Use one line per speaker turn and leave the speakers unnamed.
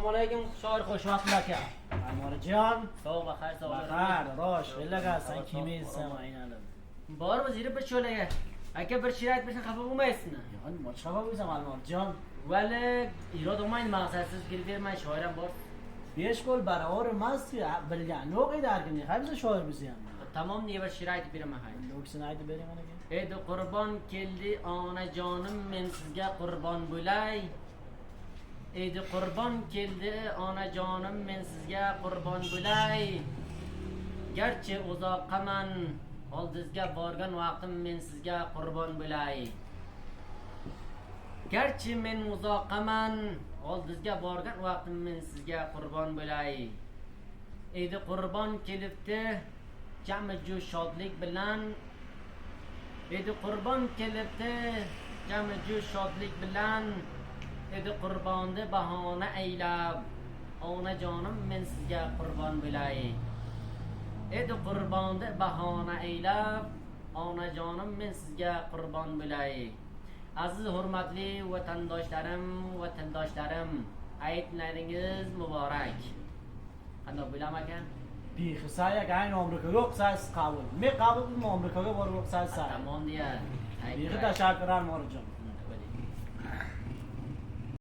Assalomu alaykum, shoir xushvaqtlar aka.
Almorjon,
Sog' va xayr, sog'
baxar, rosh, bellagasan kimiysan aynalim.
Bormiz yurib bir cho'laga. Aka bir she'r aytmasang xafa bo'lmaysizmi?
Yo'q, nima chava bo'lsam Almorjon.
Vali irod olmaydi, maqsadsiz kelib bermay shoiram bor.
5 qo'l barobar emas-ku, bilgan yo'q edi har kimning. Qaysi shoir bizni ham.
Tamom diye bir she'r aytib beraman hay.
Lo'ksini aytib bering aka.
Edi qurbon keldi onajonim, men sizga qurbon bo'lay. Edi qurbon keldi onajonim, men sizga qurbon bo'lay. Garchi uzoqaman, oldizga borgan vaqtim, men sizga qurbon bo'lay. Garchi men uzoqaman, oldizga borgan vaqtim, men sizga qurbon bo'lay. Edi qurbon kelibdi, jami ju shodlik bilan. Edi qurbon kelibdi, jami ju shodlik bilan. Edi qurbonni bahona aylab, onajonim, men sizga qurbon bo'lay. Edi qurbonni bahona aylab, onajonim, men sizga qurbon bo'lay. Aziz hurmatli vatandoshlarim, aytlaringiz muborak. Qanday bo'lam aka?
Bixisaya gayn Amerikaga o'qsaysiz qabul. Men qabul qildim Amerikaga borib o'qsaysiz.
Tamom deya.
Bixi tashakkur Almorjon.